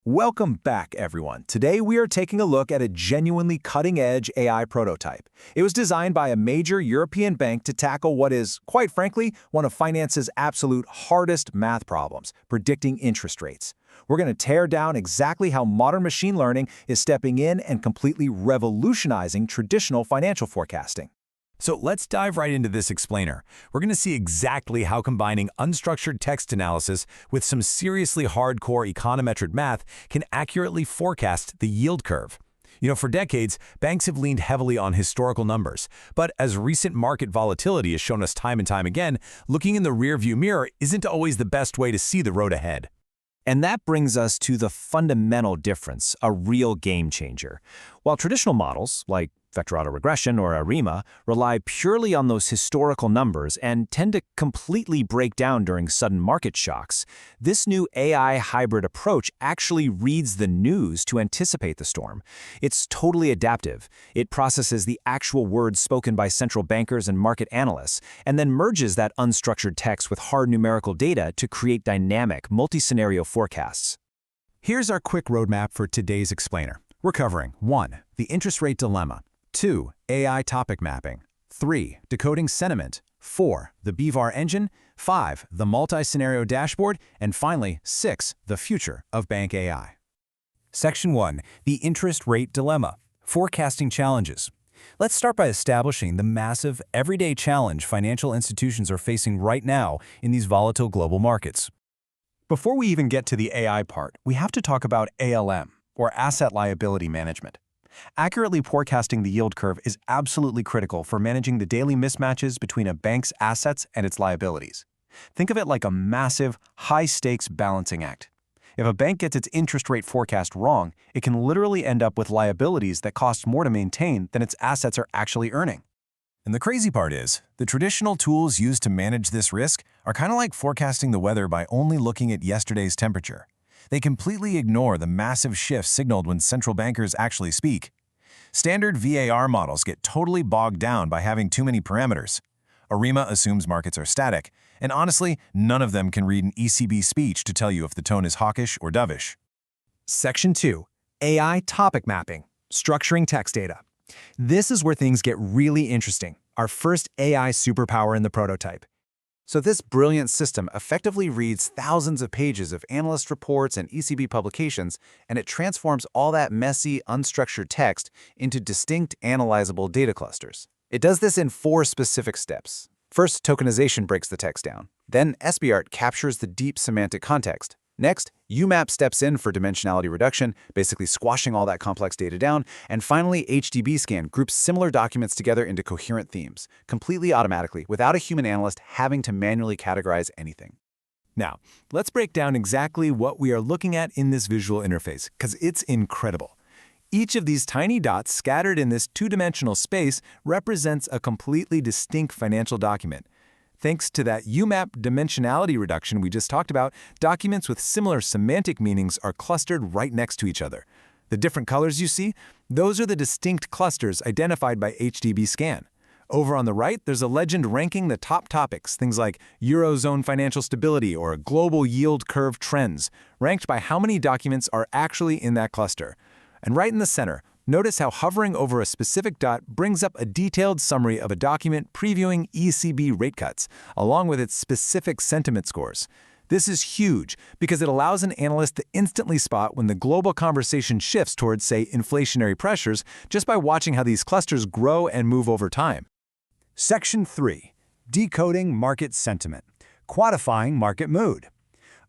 Welcome back, everyone. Today we are taking a look at a genuinely cutting-edge AI prototype. It was designed by a major European bank to tackle what is, quite frankly, one of finance's absolute hardest math problems, predicting interest rates. We're going to tear down exactly how modern machine learning is stepping in and completely revolutionizing traditional financial forecasting. So let's dive right into this explainer. We're going to see exactly how combining unstructured text analysis with some seriously hardcore econometric math can accurately forecast the yield curve. For decades, banks have leaned heavily on historical numbers. But as recent market volatility has shown us time and time again, looking in the rearview mirror isn't always the best way to see the road ahead. And that brings us to the fundamental difference, a real game changer. While traditional models, like vector autoregression or ARIMA, rely purely on those historical numbers and tend to completely break down during sudden market shocks, this new AI hybrid approach actually reads the news to anticipate the storm. It's totally adaptive. It processes the actual words spoken by central bankers and market analysts, and then merges that unstructured text with hard numerical data to create dynamic, multi-scenario forecasts. Here's our quick roadmap for today's explainer. We're covering 1. The interest rate dilemma. 2. AI topic mapping. 3. Decoding sentiment. 4. The BVAR engine. 5. The multi-scenario dashboard. And finally, 6. The future of bank AI. Section 1. The interest rate dilemma. Forecasting challenges. Let's start by establishing the massive, everyday challenge financial institutions are facing right now in these volatile global markets. Before we even get to the AI part, we have to talk about ALM, or Asset-Liability Management. Accurately forecasting the yield curve is absolutely critical for managing the daily mismatches between a bank's assets and its liabilities. Think of it like a massive, high-stakes balancing act. If a bank gets its interest rate forecast wrong, it can literally end up with liabilities that cost more to maintain than its assets are actually earning. And the crazy part is, the traditional tools used to manage this risk are kind of like forecasting the weather by only looking at yesterday's temperature. They completely ignore the massive shifts signaled when central bankers actually speak. Standard VAR models get totally bogged down by having too many parameters. ARIMA assumes markets are static, and honestly, none of them can read an ECB speech to tell you if the tone is hawkish or dovish. Section 2. AI topic mapping, structuring text data. This is where things get really interesting, our first AI superpower in the prototype. So this brilliant system effectively reads thousands of pages of analyst reports and ECB publications, and it transforms all that messy, unstructured text into distinct, analyzable data clusters. It does this in 4 specific steps. First, tokenization breaks the text down. Then, SBArt captures the deep semantic context. Next, UMAP steps in for dimensionality reduction, basically squashing all that complex data down. And finally, HDB scan groups similar documents together into coherent themes, completely automatically, without a human analyst having to manually categorize anything. Now, let's break down exactly what we are looking at in this visual interface, because it's incredible. Each of these tiny dots scattered in this two-dimensional space represents a completely distinct financial document. Thanks to that UMAP dimensionality reduction we just talked about, documents with similar semantic meanings are clustered right next to each other. The different colors you see, those are the distinct clusters identified by HDB scan. Over on the right, there's a legend ranking the top topics, things like Eurozone financial stability or global yield curve trends, ranked by how many documents are actually in that cluster. And right in the center, notice how hovering over a specific dot brings up a detailed summary of a document previewing ECB rate cuts, along with its specific sentiment scores. This is huge because it allows an analyst to instantly spot when the global conversation shifts towards, say, inflationary pressures just by watching how these clusters grow and move over time. Section 3. Decoding market sentiment. Quantifying market mood.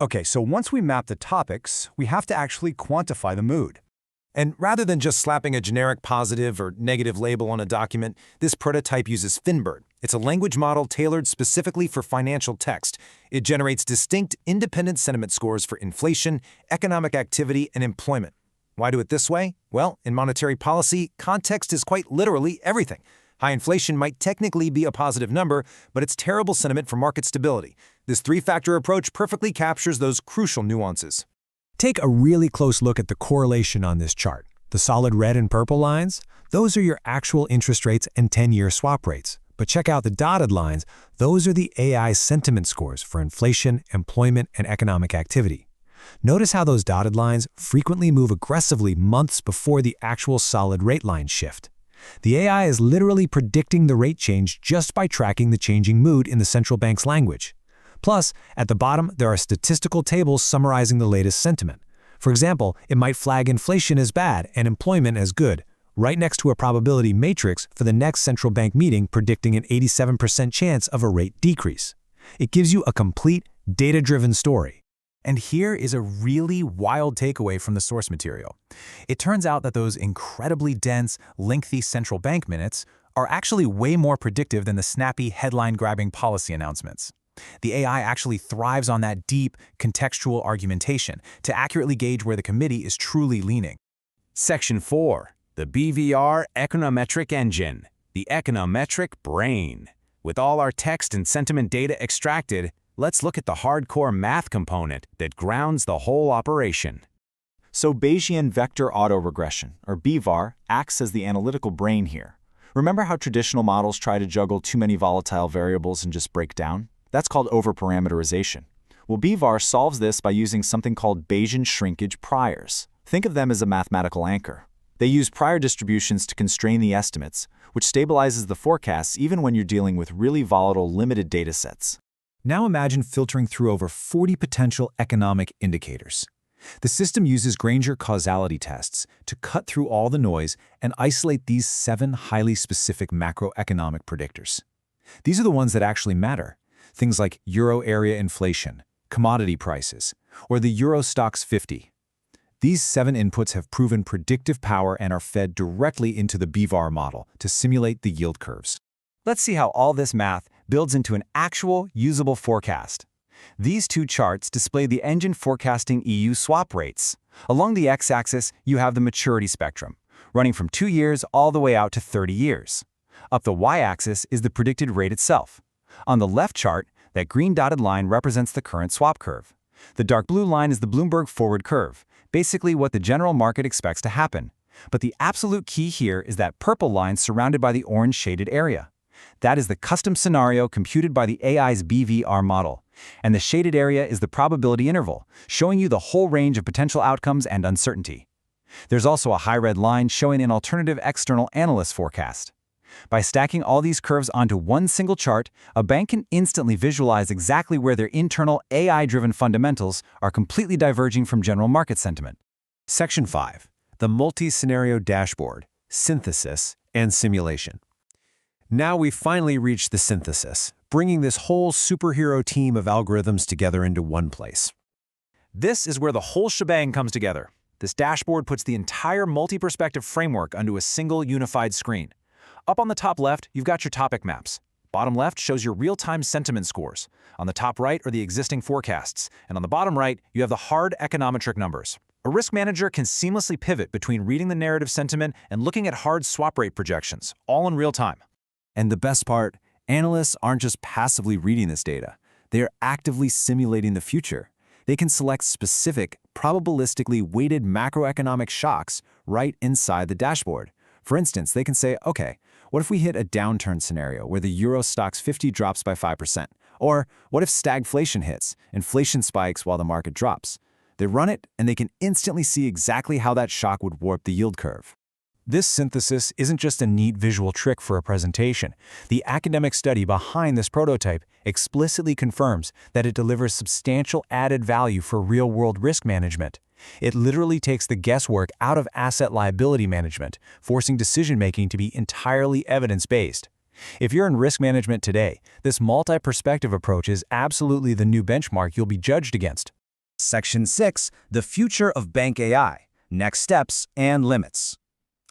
Okay, so once we map the topics, we have to actually quantify the mood. And rather than just slapping a generic positive or negative label on a document, this prototype uses Finbird. It's a language model tailored specifically for financial text. It generates distinct, independent sentiment scores for inflation, economic activity, and employment. Why do it this way? Well, in monetary policy, context is quite literally everything. High inflation might technically be a positive number, but it's terrible sentiment for market stability. This 3-factor approach perfectly captures those crucial nuances. Take a really close look at the correlation on this chart. The solid red and purple lines, those are your actual interest rates and 10-year swap rates. But check out the dotted lines, those are the AI sentiment scores for inflation, employment, and economic activity. Notice how those dotted lines frequently move aggressively months before the actual solid rate lines shift. The AI is literally predicting the rate change just by tracking the changing mood in the central bank's language. Plus, at the bottom, there are statistical tables summarizing the latest sentiment. For example, it might flag inflation as bad and employment as good, right next to a probability matrix for the next central bank meeting predicting an 87% chance of a rate decrease. It gives you a complete, data-driven story. And here is a really wild takeaway from the source material. It turns out that those incredibly dense, lengthy central bank minutes are actually way more predictive than the snappy, headline-grabbing policy announcements. The AI actually thrives on that deep, contextual argumentation to accurately gauge where the committee is truly leaning. Section 4. The BVAR Econometric Engine, the econometric brain. With all our text and sentiment data extracted, let's look at the hardcore math component that grounds the whole operation. So Bayesian Vector Autoregression, or BVAR, acts as the analytical brain here. Remember how traditional models try to juggle too many volatile variables and just break down? That's called overparameterization. Well, BVAR solves this by using something called Bayesian shrinkage priors. Think of them as a mathematical anchor. They use prior distributions to constrain the estimates, which stabilizes the forecasts even when you're dealing with really volatile, limited data sets. Now imagine filtering through over 40 potential economic indicators. The system uses Granger causality tests to cut through all the noise and isolate these 7 highly specific macroeconomic predictors. These are the ones that actually matter. Things like euro area inflation, commodity prices, or the Euro Stoxx 50. These 7 inputs have proven predictive power and are fed directly into the BVAR model to simulate the yield curves. Let's see how all this math builds into an actual, usable forecast. These 2 charts display the engine forecasting EU swap rates. Along the x-axis, you have the maturity spectrum, running from 2 years all the way out to 30 years. Up the y-axis is the predicted rate itself. On the left chart, that green dotted line represents the current swap curve. The dark blue line is the Bloomberg forward curve, basically what the general market expects to happen. But the absolute key here is that purple line surrounded by the orange shaded area. That is the custom scenario computed by the AI's BVAR model. And the shaded area is the probability interval, showing you the whole range of potential outcomes and uncertainty. There's also a high red line showing an alternative external analyst forecast. By stacking all these curves onto one single chart, a bank can instantly visualize exactly where their internal AI-driven fundamentals are completely diverging from general market sentiment. Section 5. The Multi-Scenario Dashboard, Synthesis, and Simulation. Now we've finally reached the synthesis, bringing this whole superhero team of algorithms together into one place. This is where the whole shebang comes together. This dashboard puts the entire multi-perspective framework onto a single unified screen. Up on the top left, you've got your topic maps. Bottom left shows your real-time sentiment scores. On the top right are the existing forecasts. And on the bottom right, you have the hard econometric numbers. A risk manager can seamlessly pivot between reading the narrative sentiment and looking at hard swap rate projections, all in real time. And the best part, analysts aren't just passively reading this data. They are actively simulating the future. They can select specific, probabilistically weighted macroeconomic shocks right inside the dashboard. For instance, they can say, okay, what if we hit a downturn scenario where the Euro Stoxx 50 drops by 5%? Or what if stagflation hits, inflation spikes while the market drops? They run it, and they can instantly see exactly how that shock would warp the yield curve. This synthesis isn't just a neat visual trick for a presentation. The academic study behind this prototype explicitly confirms that it delivers substantial added value for real-world risk management. It literally takes the guesswork out of asset-liability management, forcing decision-making to be entirely evidence-based. If you're in risk management today, this multi-perspective approach is absolutely the new benchmark you'll be judged against. Section 6, the future of bank AI, next steps and limits.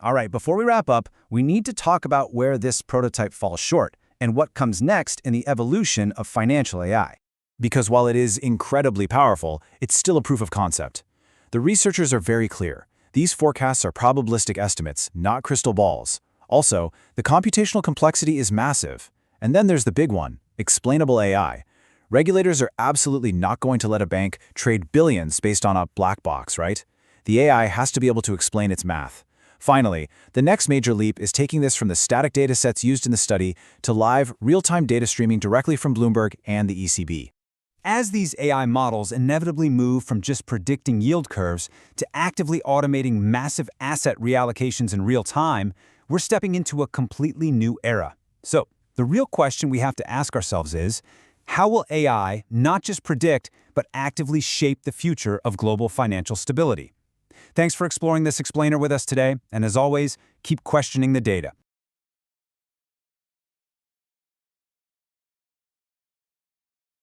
All right, before we wrap up, we need to talk about where this prototype falls short and what comes next in the evolution of financial AI. Because while it is incredibly powerful, it's still a proof of concept. The researchers are very clear. These forecasts are probabilistic estimates, not crystal balls. Also, the computational complexity is massive. And then there's the big one, explainable AI. Regulators are absolutely not going to let a bank trade billions based on a black box, right? The AI has to be able to explain its math. Finally, the next major leap is taking this from the static data sets used in the study to live, real-time data streaming directly from Bloomberg and the ECB. As these AI models inevitably move from just predicting yield curves to actively automating massive asset reallocations in real time, we're stepping into a completely new era. So, the real question we have to ask ourselves is, how will AI not just predict, but actively shape the future of global financial stability? Thanks for exploring this explainer with us today, and as always, keep questioning the data.